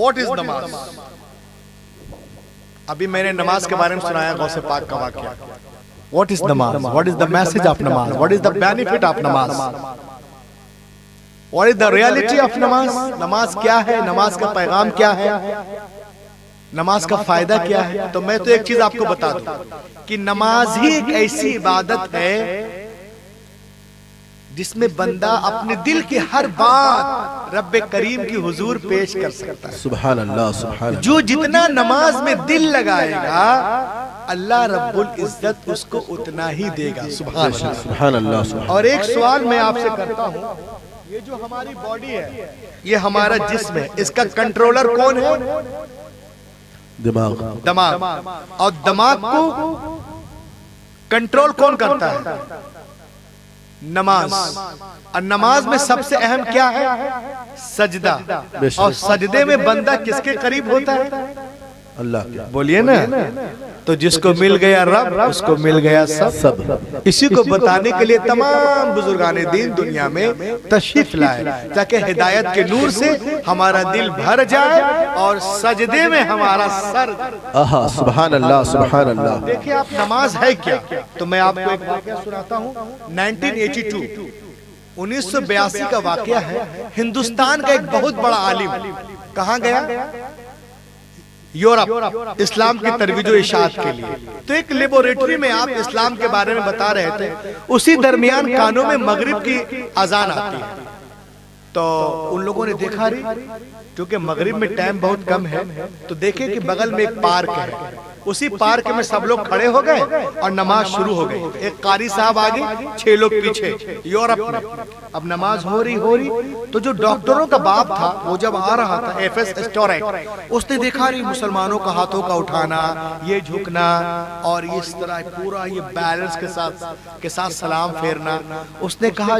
What is نماز؟ ابھی میں نے نماز کے بارے میں سنایا غوث پاک کا واقعہ. What is نماز؟ What is the message of نماز؟ What is the benefit of نماز؟ What is the reality of نماز؟ نماز کیا ہے؟ نماز کا پیغام کیا ہے؟ نماز کا فائدہ کیا ہے؟ تو میں تو ایک چیز آپ کو بتا دوں کہ نماز ہی ایک ایسی عبادت ہے جس میں بندہ اپنے دل کی ہر بات رب کریم کی حضور پیش کر سکتا ہے. سبحان اللہ سبحان اللہ. جو جتنا نماز میں دل لگائے گا اللہ رب العزت اس کو اتنا ہی دے گا. سبحان اللہ سبحان اللہ. اور ایک سوال میں آپ سے کرتا ہوں، یہ جو ہماری باڈی ہے، یہ ہمارا جسم ہے، اس کا کنٹرولر کون ہے؟ دماغ. دماغ. اور دماغ کو کنٹرول کون کرتا ہے؟ نماز. اور نماز میں سب سے اہم کیا ہے؟ سجدہ. اور سجدے میں بندہ کس کے قریب ہوتا ہے؟ اللہ کے. بولیے نا. تو جس کو مل گیا رب اس کو مل گیا سب. اسی کو بتانے کے لیے تمام بزرگان دین دنیا میں تشریف لائے تاکہ ہدایت کے نور سے ہمارا دل بھر جائے اور سجدے میں ہمارا سر. سبحان اللہ سبحان اللہ. دیکھیں آپ نماز ہے کیا؟ تو میں آپ کو ایک واقعہ سناتا ہوں. 1982 کا واقعہ ہے. ہندوستان کا ایک بہت بڑا عالم کہاں گیا؟ یورپ، اسلام کی ترویج و اشاعت کے لیے. تو ایک لیبوریٹری میں آپ اسلام کے بارے میں بتا رہے تھے، اسی درمیان کانوں میں مغرب کی اذان آتی ہے. تو ان لوگوں نے دیکھا رہی کیونکہ مغرب میں ٹائم بہت کم ہے، تو دیکھیں کہ بغل میں ایک پارک ہے. اسی پارک میں سب لوگ کھڑے ہو گئے اور نماز شروع ہو گئی. ایک قاری صاحب آگے، 6 لوگ پیچھے. یورپ میں اب نماز ہو رہی تو جو ڈاکٹروں کا باپ تھا وہ جب آ رہا تھا، ایف ایس اسٹوریک، اس نے دیکھا رہی مسلمانوں کا ہاتھوں کا اٹھانا، یہ جھکنا اور اس طرح پورا یہ بیلنس کے ساتھ سلام پھیرنا. اس نے کہا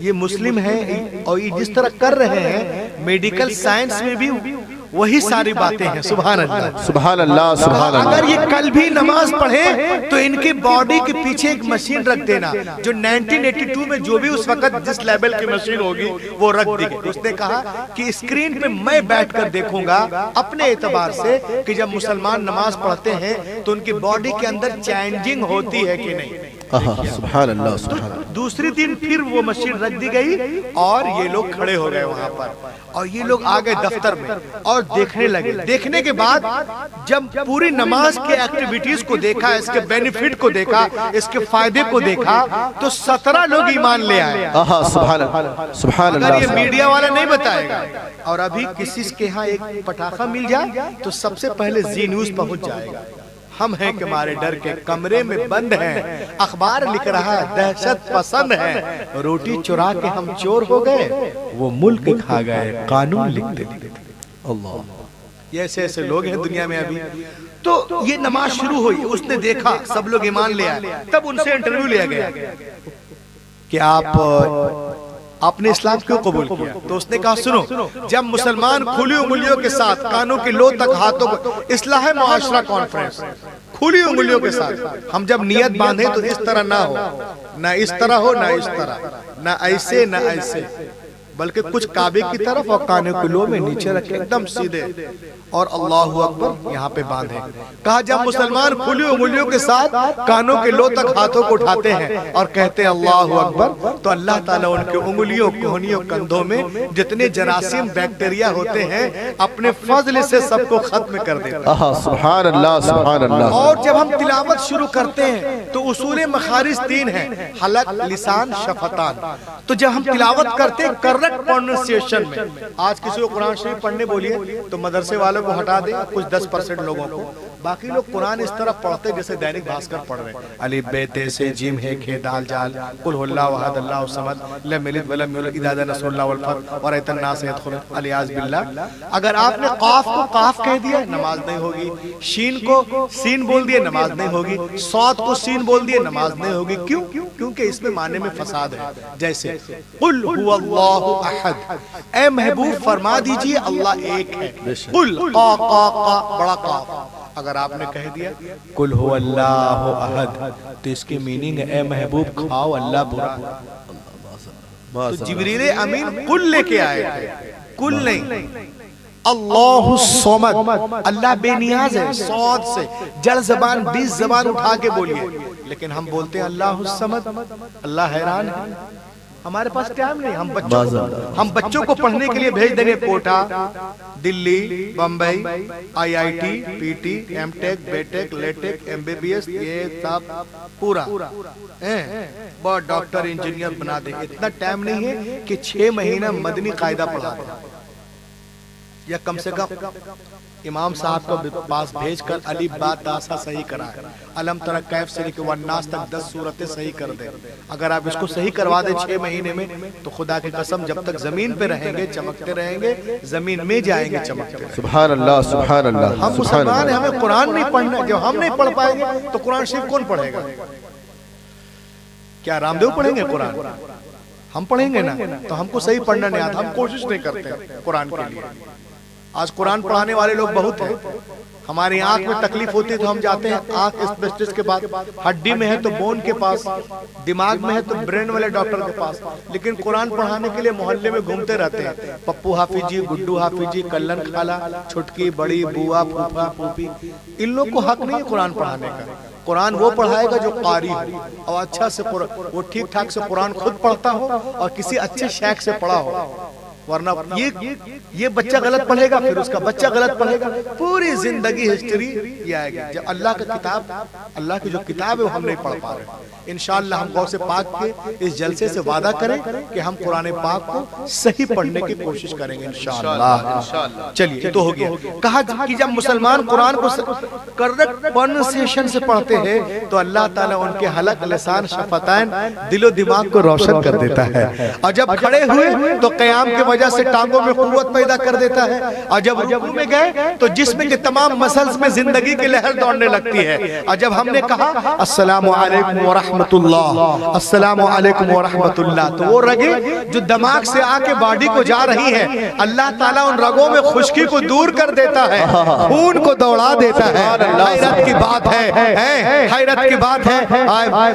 یہ مسلم ہیں اور یہ جس طرح کر رہے ہیں میڈیکل سائنس میں بھی وہی ساری باتیں ہیں. سبحان اللہ سبحان اللہ سبحان اللہ. اگر یہ کل بھی نماز پڑھیں تو ان کی باڈی کے پیچھے ایک مشین رکھ دینا جو 1982 میں جو بھی اس وقت جس لیول کی مشین ہوگی وہ رکھ دی گئی. اس نے کہا کہ اسکرین پہ میں بیٹھ کر دیکھوں گا اپنے اعتبار سے کہ جب مسلمان نماز پڑھتے ہیں تو ان کی باڈی کے اندر چینجنگ ہوتی ہے کہ نہیں. سبحان اللہ سبحان اللہ. دوسری دن پھر وہ مشین رکھ دی گئی اور یہ لوگ کھڑے ہو گئے وہاں پر اور یہ لوگ آ گئے دفتر میں اور دیکھنے لگے. دیکھنے کے بعد جب پوری نماز کے ایکٹیویٹیز کو دیکھا، اس کے بینیفٹ کو دیکھا، اس کے فائدے کو دیکھا تو 17 لوگ ایمان لے آئے. سبحان اللہ سبحان اللہ. اگر یہ میڈیا والا نہیں بتائے گا اور ابھی کسی کے ہاں ایک پٹاخہ مل جائے تو سب سے پہلے زی نیوز پہنچ جائے گا. ہم ہیں کہ ہمارے ڈر کے کمرے میں بند ہیں، اخبار لکھ رہا ہے دہشت پسند ہے، روٹی چرا کے ہم چور ہو گئے، وہ ملک کھا گئے قانون لکھتے تھے. اللہ. یہ ایسے لوگ ہیں دنیا میں ابھی. تو یہ نماز شروع ہوئی، اس نے دیکھا سب لوگ ایمان لے آئے. تب ان سے انٹرویو لیا گیا کہ آپ نے اسلام کیوں قبول کیا؟ تو اس نے کہا سنو، جب مسلمان کھلی انگلیوں کے ساتھ کانوں کی لو تک ہاتھوں کو، اصلاح معاشرہ کانفرنس، کھلی انگلیوں کے ساتھ ہم جب نیت باندھیں تو اس طرح نہ ہو، نہ اس طرح ہو، نہ اس طرح، نہ ایسے نہ ایسے، بلکہ کچھ کعبے کی طرف اور کانوں کی لو میں نیچے رکھے ایک دم سیدھے اور اللہ اکبر یہاں پہ باندھے. کہا جب مسلمان کھلی انگلیوں کے ساتھ کانوں کے لو تک ہاتھوں کو اٹھاتے ہیں اور کہتے ہیں اللہ اکبر تو اللہ تعالیٰ ان کے انگلیوں کوہنیوں کندھوں میں جتنے جراثیم بیکٹیریا ہوتے ہیں اپنے فضل سے سب کو ختم کر دیتا ہے. سبحان اللہ سبحان اللہ. اور جب ہم تلاوت شروع کرتے ہیں تو اصول مخارج 3 ہیں، حلق، لسان، شفتان. تو جب ہم تلاوت کرتے ہیں کریکٹ پروننسیشن میں، آج کسی کو قرآن شریف پڑھنے بولیے تو مدرسے والوں کو ہٹا دیں کچھ 10% لوگوں کو، باقی لوگ قرآن اس طرح پڑھتے جیسے دینک بھاسکر پڑھ رہے ہیں. الف ب ت س ج ح خ دال جال قل هو الله احد الله الصمد لم يلد ولم يولد اذا جاء نصر الله والفتح ورأيت الناس يدخلون الیاذ باللہ. اگر آپ نے قاف کو قاف کہہ دیا نماز نہیں ہوگی، شین کو سین بول دیا نماز نہیں ہوگی، صاد کو سین بول دیا نماز نہیں ہوگی. کیوں؟ کیونکہ اس میں معنی میں فساد ہے. جیسے قل هو الله احد، اے محبوب فرما دیجئے اللہ ایک ہے. قل قا قا قا بڑا قاف. اگر آپ نے کہہ دیا قل هو اللہ احد تو اس کی میننگ ہے اے محبوب کھاؤ اللہ برا. تو جبریل امین قل لے کے آئے تھے، قل نہیں. اللہ الصمد، اللہ بے نیاز ہے، صاد سے جڑ زبان 20 زبان اٹھا کے بولیے، لیکن ہم بولتے ہیں اللہ الصمد، اللہ حیران ہے۔ ہمارے پاس ٹائم نہیں، ہم بچوں کو پڑھنے کے لیے بھیج دیں گے Kota, Delhi, Bombay, I I T, P T, M Tech, B Tech, لی ٹیک، ایم بی بی ایس، یہ سب پورا بہت ڈاکٹر انجینئر بنا دیں۔ اتنا ٹائم نہیں ہے کہ 6 مہینہ مدنی قاعدہ پڑھا دیں، یا کم سے کم امام صاحب کو پاس بھیج کر علی با تا سا صحیح کرائے، علم ترى کیف سے لے کے والناس تک 10 صورتیں صحیح کر دیں۔ اگر آپ اس کو صحیح کروا دیں 6 مہینے میں، تو خدا کی قسم جب تک زمین پہ رہیں گے چمکتے رہیں گے، زمین میں جائیں گے چمکتے رہیں گے۔ سبحان اللہ سبحان اللہ۔ ہم مسلمان ہیں، ہمیں قرآن نہیں پڑھنا، جب ہم نہیں پڑھ پائیں گے تو قرآن شریف کون پڑھے گا؟ کیا رام دیو پڑھیں گے قرآن؟ ہم پڑھیں گے نا، تو ہم کو صحیح پڑھنا نہیں آتا، ہم کوشش نہیں کرتے قرآن کے لیے۔ آج قرآن پڑھانے والے لوگ بہت ہیں، ہماری آنکھ میں تکلیف ہوتی ہے تو ہم جاتے ہیں آنکھ اسپیشلسٹ کے پاس، ہڈی میں ہے تو بون کے پاس، دماغ میں ہے تو برین والے ڈاکٹر کے پاس، لیکن قرآن پڑھانے کے لیے محلے میں گھومتے رہتے ہیں، پپو حافظ جی، گڈو حافظ جی، کلن خالہ، چھٹکی بڑی، بوا، پھوپھا، پھوپھی، ان لوگ کو حق نہیں ہے قرآن پڑھانے کا۔ قرآن وہ پڑھائے گا جو قاری ہو اور اچھا سے وہ ٹھیک ٹھاک سے قرآن خود پڑھتا ہو اور کسی اچھے شیخ سے پڑھا ہو، ورنہ یہ بچہ غلط پڑھے گا، پھر اس کا بچہ غلط پڑھے گا، پوری زندگی ہسٹری یہ آئے گی۔ جب اللہ کا کتاب، اللہ کی جو کتاب ہے وہ ہم نہیں پڑھ پا رہے، انشاءاللہ ہم غوث پاک کے اس جلسے سے وعدہ کریں کہ ہم قرآن پاک کو صحیح پڑھنے کی کوشش کریں گے انشاءاللہ۔ چلیے تو ہو گیا، کہا کہ جب مسلمان قرآن کو کریکٹ پروننسیشن سے پڑھتے ہیں تو اللہ تعالیٰ ان کے حلق، لسان، شفتین، دل و دماغ کو روشن کر دیتا ہے، اور جب کھڑے ہوئے تو قیام کے وجہ سے ٹانگوں میں قوت پیدا کر دیتا ہے، اور جب رکوع میں گئے تو جسم کے تمام مسلز میں زندگی کی لہر دوڑنے لگتی ہے، اور جب ہم نے کہا السلام علیکم ورحمت اللہ، السلام علیکم ورحمت اللہ، تو وہ رگیں جو دماغ سے آ کے باڈی کو جا رہی ہیں، اللہ تعالیٰ ان رگوں میں خشکی کو دور کر دیتا ہے، خون کو دوڑا دیتا ہے۔ حیرت کی بات ہے، حیرت کی بات ہے،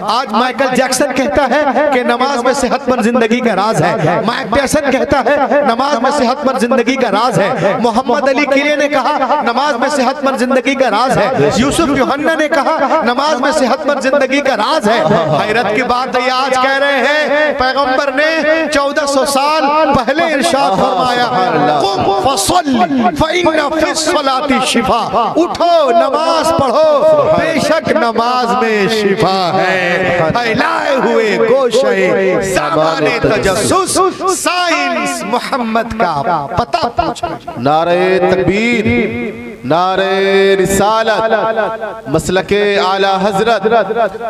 آج مائیکل جیکسن کہتا ہے کہ نماز میں صحت مند زندگی کا راز ہے، مائک ٹائسن کہتا ہے نماز میں صحت مند زندگی کا راز ہے، محمد علی کلے نے کہا نماز میں صحت مند زندگی کا راز ہے، یوسف یوحنا نے کہا نماز میں صحت مند زندگی کا راز ہے۔ حیرت کی بات ہے، آج کہہ رہے ہیں پیغمبر نے 1400 سال پہلے ارشاد فرمایا قم فصل فإن فی الصلاة شفا، اٹھو نماز پڑھو، بے شک نماز میں شفا ہے۔ پھیلائے ہوئے گوشے زمان تجسس، سائنس محمد کا پتہ پوچھو۔ نعرہ تکبیر، نعرہ رسالت، مسلک اعلی حضرت،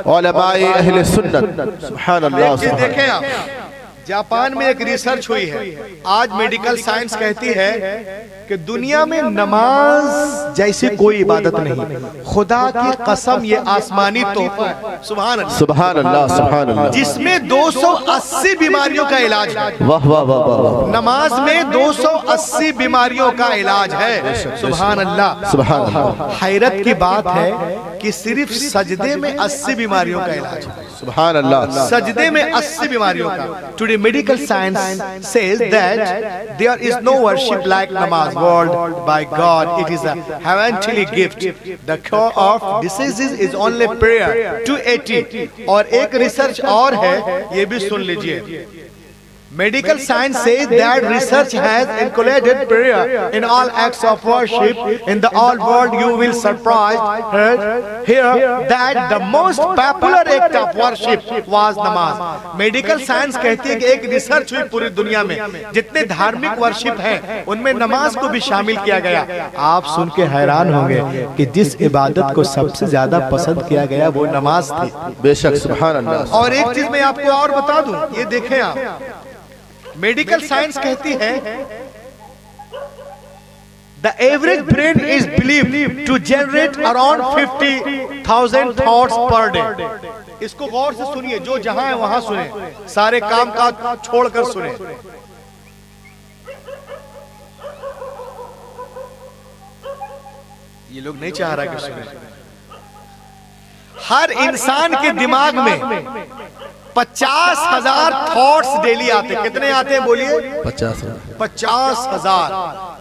علماء اہل سنت۔ سبحان اللہ۔ دیکھیں آپ، جاپان میں ایک ریسرچ ہوئی ہے، آج میڈیکل سائنس کہتی ہے کہ دنیا میں نماز جیسی کوئی عبادت نہیں، خدا کی قسم یہ آسمانی تحفہ ہے، سبحان اللہ سبحان اللہ سبحان اللہ، جس میں 280 بیماریوں کا علاج ہے۔ واہ واہ واہ واہ، نماز میں 280 بیماریوں کا علاج ہے، سبحان اللہ سبحان اللہ۔ حیرت کی بات ہے کہ صرف سجدے میں 80 بیماریوں کا علاج ہے، سبحان اللہ۔ سجدے میں 80 بیماریوں کا۔ Today medical science says that there is no worship like namaz world by God. It is a heavenly gift. The cure of diseases is only prayer. 280 اور ایک ریسرچ اور ہے، یہ بھی سن لیجئے۔ Medical science says that research has included prayer in all acts of worship in the all world. You will surprised here that the most popular act of worship was namaz. Medical science کہتی ہے کہ ایک research ہوئی پوری دنیا میں جتنے دھارمک ورشپ ہیں ان میں نماز کو بھی شامل کیا گیا۔ آپ سن کے حیران ہوں گے کہ جس عبادت کو سب سے زیادہ پسند کیا گیا وہ نماز تھی، بے شک سبحان اللہ۔ اور ایک چیز میں آپ کو اور بتا دوں، یہ دیکھیں آپ، میڈیکل سائنس کہتی ہے the average brain is believed to generate around 50,000 thoughts per day۔ اس کو غور سے سنیے، جو جہاں ہے وہاں سنیں، سارے کام کاج چھوڑ کر سنیں۔ یہ لوگ نہیں چاہ رہا کہ سنیں۔ ہر انسان کے دماغ میں 50,000 تھاٹس ڈیلی آتے ہیں، کتنے آتے ہیں بولیے؟ 50,000۔ 50,000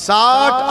60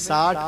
60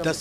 10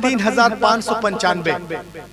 3595।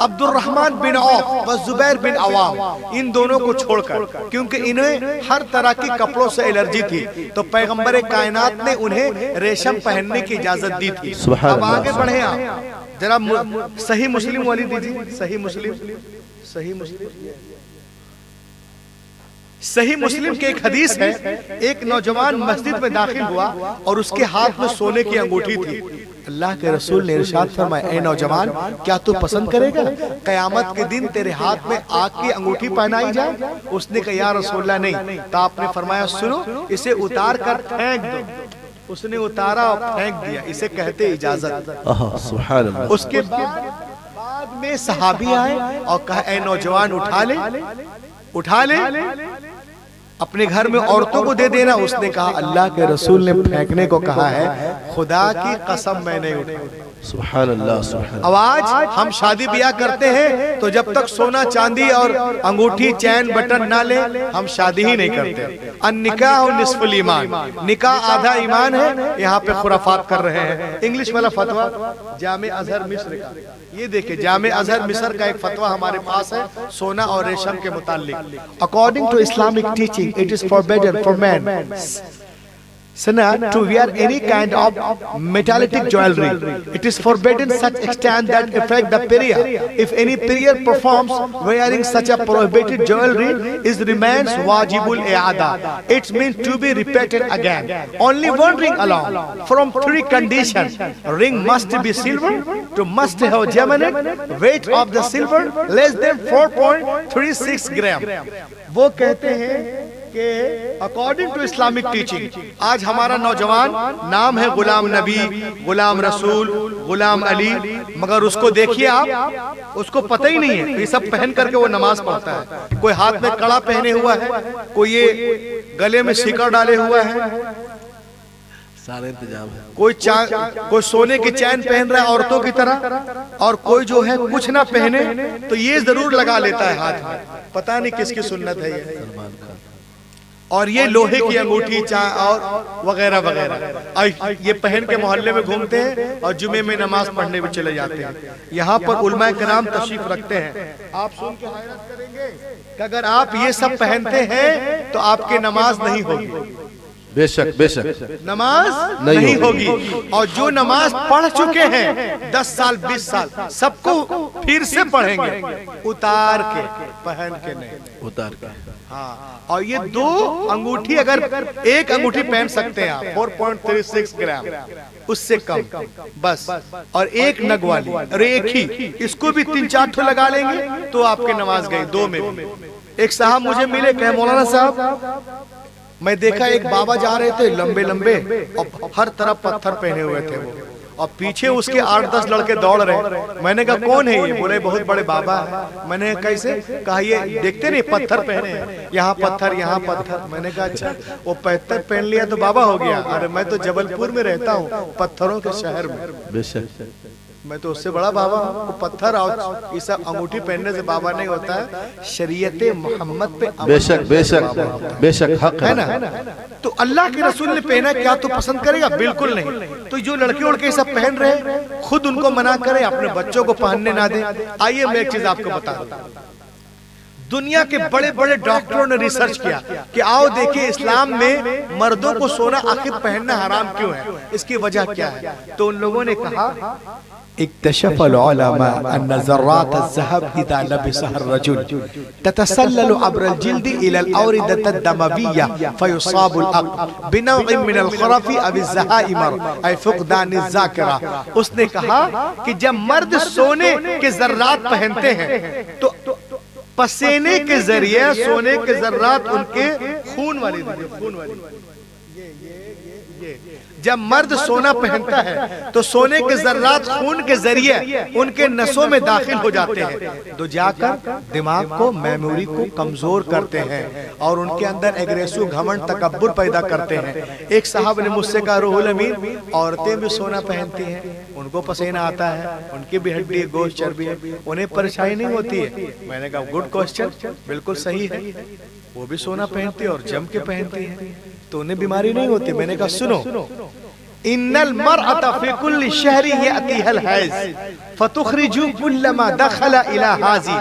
عبد الرحمن بن عوف و زبیر بن عوام، ان دونوں کو چھوڑ کر، کیونکہ انہیں ہر طرح کی کپڑوں سے الرجی تھی، تو پیغمبر کائنات نے انہیں ریشم پہننے کی اجازت دی تھی۔ اب آگے بڑھیں آپ ذرا صحیح مسلم والی دیجیے، صحیح مسلم کے ایک حدیث ہے، ایک نوجوان مسجد میں داخل ہوا اور اس کے ہاتھ میں سونے کی انگوٹھی تھی۔ اللہ کے رسول نے ارشاد فرمایا، اے نوجوان، کیا تو پسند کرے گا قیامت کے دن تیرے ہاتھ میں آگ کی انگوٹھی پہنائی جائے؟ اس نے کہا یا رسول اللہ نہیں۔ تو آپ نے فرمایا سنو، اسے اتار کر پھینک دو۔ اس نے اتارا اور پھینک دیا، اسے کہتے اجازت۔ سبحان اللہ۔ اس کے بعد میں صحابی آئے اور کہا اے نوجوان اٹھا لے اپنے گھر میں عورتوں کو دے دینا۔ اس نے کہا اللہ کے رسول نے پھینکنے کو کہا ہے، خدا کی قسم میں نہیں اٹھاؤں۔ سبحان اللہ سبحان اللہ۔ اب آج ہم شادی بیاہ کرتے ہیں تو جب تک سونا چاندی اور انگوٹھی چین بٹن نہ لیں ہم شادی ہی نہیں کرتے۔ النکاح نصف الایمان، نکاح آدھا ایمان ہے۔ یہاں پہ خرافات کر رہے ہیں۔ انگلش والا فتویٰ جامع ازہر مصر کا، یہ دیکھیں جامع ازہر مصر کا ایک فتویٰ ہمارے پاس ہے سونا اور ریشم کے متعلق۔ According to Islamic teaching, it is forbidden for men to wear any kind of metallic jewelry. It is forbidden such extent that affect the period. If any period performs wearing such a prohibited jewelry, it remains wajibul i'ada. It means to be repeated again. Only one ring alone. From 3 conditions: ring must be silver, to must have geminate, weight of the silver less than 4.36 gram. وہ کہتے ہیں کہ according to Islamic teaching آج ہمارا نوجوان نام ہے غلام نبی، غلام رسول، غلام علی، مگر اس کو دیکھیے آپ، اس کو پتہ ہی نہیں ہے۔ یہ سب پہن کر کے وہ نماز پڑھتا ہے، کوئی ہاتھ میں کڑا پہنے ہوا ہے، کوئی یہ گلے میں سیکڑ ڈالے ہوا ہے، سارے انتظام ہے، کوئی سونے کی چین پہن رہا ہے عورتوں کی طرح، اور کوئی جو ہے کچھ نہ پہنے تو یہ ضرور لگا لیتا ہے ہاتھ میں۔ پتہ نہیں کس کی سنت ہے یہ، اور یہ لوہے کی انگوٹھی اور وغیرہ وغیرہ یہ پہن کے محلے میں گھومتے ہیں اور جمعے میں نماز پڑھنے میں چلے جاتے ہیں۔ یہاں پر علماء کرام تشریف رکھتے ہیں، آپ سن کے حیرت کریں گے کہ اگر آپ یہ سب پہنتے ہیں تو آپ کی نماز نہیں ہوگی، بے شک بے شک نماز نہیں ہوگی۔ اور جو نماز پڑھ چکے ہیں 10 سال 20 سال سب کو پھر سے پڑھیں گے، اتار کے، پہن کے نہیں، اتار کے۔ ہاں، اور یہ 2 انگوٹھی، اگر ایک انگوٹھی پہن سکتے ہیں آپ 4.36 گرام، اس سے کم بس، اور ایک نگ والی اور ایک ہی، اس کو بھی 3-4 ٹھو لگا لیں گے تو آپ کی نماز گئی 2 میں بھی۔ ایک صاحب مجھے ملے، کہ مولانا صاحب میں دیکھا ایک بابا جا رہے تھے لمبے لمبے اور ہر طرف پتھر پہنے ہوئے تھے وہ، اور پیچھے اس کے 8-10 لڑکے دوڑ رہے۔ میں نے کہا کون ہے یہ؟ بولے بہت بڑے بابا ہے۔ میں نے کیسے؟ کہا یہ دیکھتے نہیں پتھر پہنے ہیں، یہاں پتھر یہاں پتھر۔ میں نے کہا اچھا، وہ پتھر پہن لیا تو بابا ہو گیا؟ ارے میں تو جبل پور میں رہتا ہوں، پتھروں کے شہر میں، بے شک میں تو اس سے بڑا بابا ہوں۔ پتھر اور یہ سب انگوٹھی پہننے سے بابا نہیں ہوتا ہے، شریعت محمد پہ بے شک بے شک بے شک حق ہے نا۔ تو اللہ کے رسول نے پہنا، کیا تو پسند کرے گا؟ بالکل نہیں۔ تو جو لڑکے اڑکے سب پہن رہے خود ان کو منع کرے، اپنے بچوں کو پہننے نہ دیں۔ آئیے میں ایک چیز آپ کو بتا دوں، دنیا کے بڑے بڑے ڈاکٹروں نے ریسرچ کیا کہ آؤ دیکھیں اسلام میں مردوں کو سونا آخر پہننا حرام کیوں ہے، اس کی وجہ کیا ہے؟ تو ان لوگوں نے کہا اکتشف العلماء ان ذرات الذهب اذا لبسها الرجل تتسلل عبر الجلد الى الاوردة الدموية فيصاب العقل بنوع من الخرف او الزهائم اي فقدان الذاكرة۔ اس نے کہا کہ جب مرد سونے کے ذرات پہنتے ہیں تو پسینے کے ذریعے سونے کے ذرات ان کے خون والی، جب مرد سونا پہنتا ہے تو سونے کے ذرات خون کے ذریعے ان کے نسوں میں داخل ہو جاتے ہیں، تو جا کر دماغ کو، میموری کو کمزور کرتے ہیں اور ان کے اندر ایگریسو، گھمنڈ، تکبر پیدا کرتے ہیں۔ ایک صاحب نے مجھ سے کہا روح الامین عورتیں بھی سونا پہنتی ہیں، ان کو پسینہ آتا ہے، ان کی بھی ہڈی گوشت چربی ہے، انہیں پریشانی نہیں ہوتی ہے؟ میں نے کہا گڈ کوسچن، بالکل صحیح ہے، وہ بھی سونا پہنتی اور جم کے پہنتی ہیں تو انہیں بیماری نہیں ہوتی۔ میں نے کہا سنو، ان المرأة فی کل شہر یأتیها الحیض فتخرج کل ما دخل الی حاضی.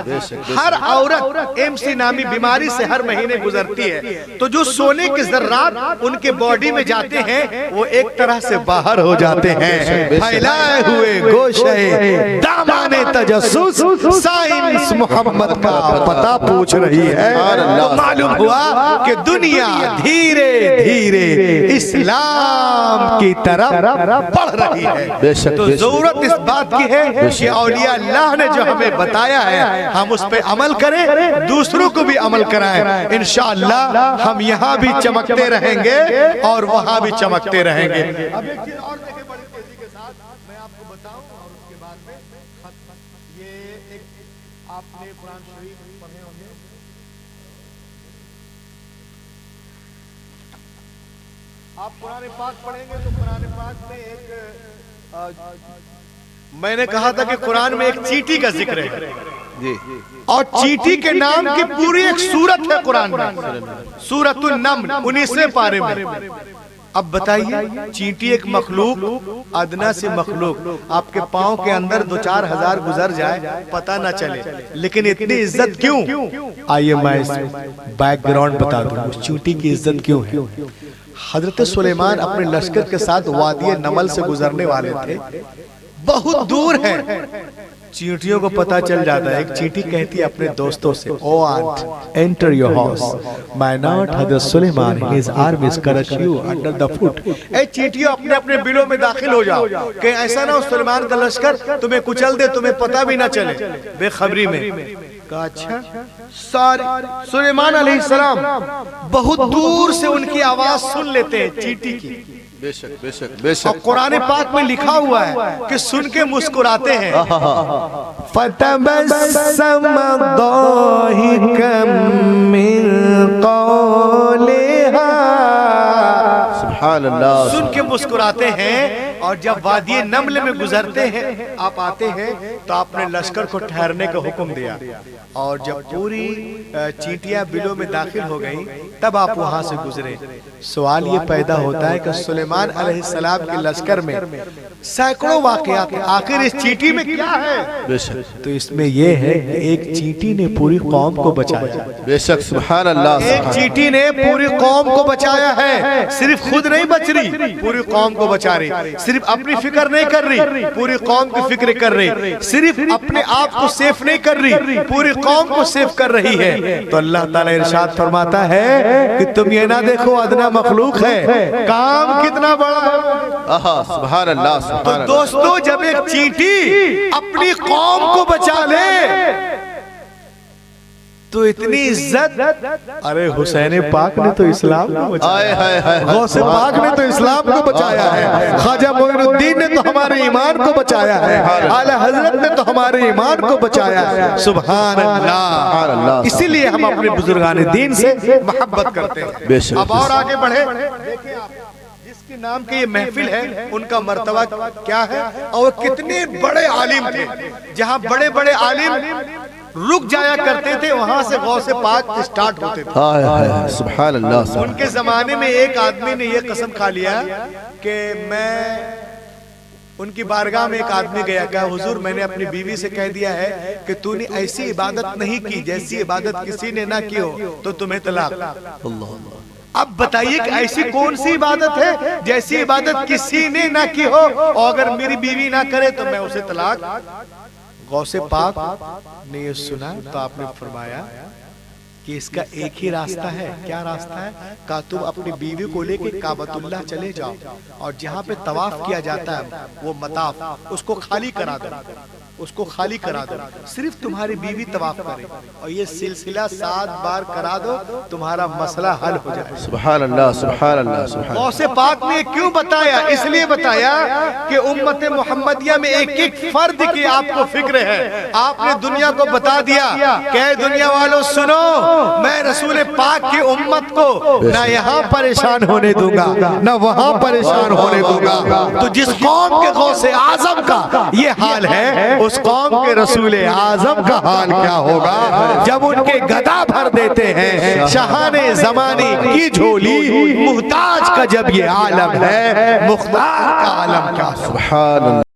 ہر عورت MC نامی بیماری سے ہر مہینے گزرتی ہے تو جو سونے کے ذرات ان کے باڈی میں جاتے ہیں وہ ایک طرح سے باہر ہو جاتے ہیں. پھیلائے ہوئے گوشے دامان تجسس سائنس محمد کا پتہ پوچھ رہی ہے. تو معلوم ہوا کہ دنیا دھیرے دھیرے اسلام کی طرف بڑھ رہی ہے. تو ضرورت اس بات کی ہے کہ اولیاء اللہ نے جو ہمیں بتایا ہے ہم اس پہ عمل کریں, دوسروں کو بھی عمل کرائیں. انشاءاللہ ہم یہاں بھی چمکتے رہیں گے اور وہاں بھی چمکتے رہیں گے. اب ایک چیز اور دیکھیں بڑی تیزی کے ساتھ میں آپ کو بتاؤں اور اس کے بعد میں یہ ایک آپ نے قرآن شریف پڑھے ہوں گے. آپ قرآن پاک پڑھیں گے تو قرآن پاک میں ایک میں نے کہا تھا کہ قرآن میں ایک چیٹی کا ذکر ہے اور چیٹی کے نام کی پوری ایک سورت ہے قرآن میں, سورۃ النمل 19ویں پارے میں. اب بتائیے چیٹی ایک مخلوق, ادنا سے مخلوق, آپ کے پاؤں کے اندر 2-4 ہزار گزر جائے پتہ نہ چلے, لیکن اتنی عزت کیوں؟ آئیے میں اس بیک گراؤنڈ بتا دوں اس چیٹی کی عزت کیوں ہے. حضرت سلیمان اپنے لشکر کے ساتھ وادی نمل سے گزرنے والے تھے, بہت دور ہے. چیٹیوں کو پتا چل جاتا ہے. ایک چیٹی کہتی ہے اپنے دوستوں سے, O ant enter your house my not Hazrat Sulaiman his armies crush you under the feet. اے چیٹیوں اپنے اپنے بلوں میں داخل ہو جاؤ کہ ایسا نہ ہو سلیمان کا لشکر تمہیں کچل دے, تمہیں پتہ بھی نہ چلے بے خبری میں. کہا اچھا. سارے سلیمان علیہ السلام بہت دور سے ان کی آواز سن لیتے ہیں چیٹی کی. بے شک بے شک بے شک. اور قرآن پاک میں لکھا ہوا ہے کہ سن کے مسکراتے ہیں. فَتَبَسَّمَ ضَاحِكًا مِّن قَوْلِهَا. سبحان اللہ. سن کے مسکراتے ہیں. اور جب وادی نمل میں گزرتے ہیں آپ آتے ہیں تو آپ نے لشکر کو ٹھہرنے کا حکم دیا, اور جب پوری چیٹیاں بلوں میں داخل ہو گئی تب آپ وہاں سے گزرے. سوال یہ پیدا ہوتا ہے کہ سلیمان علیہ السلام کے لشکر میں سینکڑوں واقعات ہیں, آخر اس چیٹی میں کیا ہے؟ تو اس میں یہ ہے کہ ایک چیٹی نے پوری قوم کو بچایا. بے شک سبحان اللہ. ایک چیٹی نے پوری قوم کو بچایا ہے, صرف خود نہیں بچ رہی, پوری قوم کو بچا رہی. صرف اپنی فکر نہیں کر رہی, پوری قوم کی فکر کر رہی. صرف اپنے آپ کو سیف نہیں کر رہی, پوری قوم کو سیف کر رہی ہے. تو اللہ تعالیٰ ارشاد فرماتا ہے کہ تم یہ نہ دیکھو ادنا مخلوق ہے, کام کتنا بڑا ہے. سبحان اللہ. تو دوستو جب ایک چیٹی اپنی قوم کو بچا لے تو اتنی عزت. ارے حسین پاک نے تو اسلام کو بچایا ہے, غوث پاک نے تو اسلام کو بچایا ہے, خواجہ معین الدین نے تو ہمارے ایمان کو بچایا ہے, اعلی حضرت نے تو ہمارے ایمان کو بچایا ہے. سبحان اللہ. اسی لیے ہم اپنے بزرگان دین سے محبت کرتے ہیں. اب اور آگے بڑھے, دیکھیں آپ جس کے نام کے یہ محفل ہے ان کا مرتبہ کیا ہے اور کتنے بڑے عالم تھے. جہاں بڑے بڑے عالم رک جایا کرتے تھے وہاں سے غوث پاک سٹارٹ ہوتے تھے. سبحان اللہ. ان کے زمانے میں ایک آدمی نے یہ قسم کھا لیا کہ میں ان کی بارگاہ میں ایک آدمی گیا, کہا حضور میں نے اپنی بیوی سے کہہ دیا ہے کہ تو نے ایسی عبادت نہیں کی جیسی عبادت کسی نے نہ کی ہو تو تمہیں طلاق. اب بتائیے کہ ایسی کون سی عبادت ہے جیسی عبادت کسی نے نہ کی ہو, اور اگر میری بیوی نہ کرے تو میں اسے طلاق. غوث پاک نے یہ سنا تو آپ نے فرمایا کہ اس کا ایک ہی راستہ ہے. کیا راستہ ہے؟ کہا تم اپنی بیوی کو لے کے کعبۃ اللہ چلے جاؤ اور جہاں پہ طواف کیا جاتا ہے وہ مطاف اس کو خالی کرا دو, اس کو خالی کرا دو, صرف تمہاری بیوی طواف کرے اور یہ سلسلہ 7 بار کرا دو, تمہارا مسئلہ حل ہو جائے. سبحان اللہ. سبحان اللہ. سبحان. غوث پاک نے کیوں بتایا؟ اس لیے بتایا کہ امت محمدیہ میں ایک ایک فرد کی آپ کو فکر ہے. آپ نے دنیا کو بتا دیا کہ اے دنیا والوں سنو, میں رسول پاک کی امت کو نہ یہاں پریشان ہونے دوں گا نہ وہاں پریشان ہونے دوں گا. تو جس قوم کے غوث اعظم کا یہ حال ہے اس قوم کے رسول اعظم کا حال کیا ہوگا جب ان کے گدا بھر دیتے ہیں شاہان زمانی کی جھولی. محتاج کا جب یہ عالم ہے، مختار کا عالم کیا. سبحان اللہ.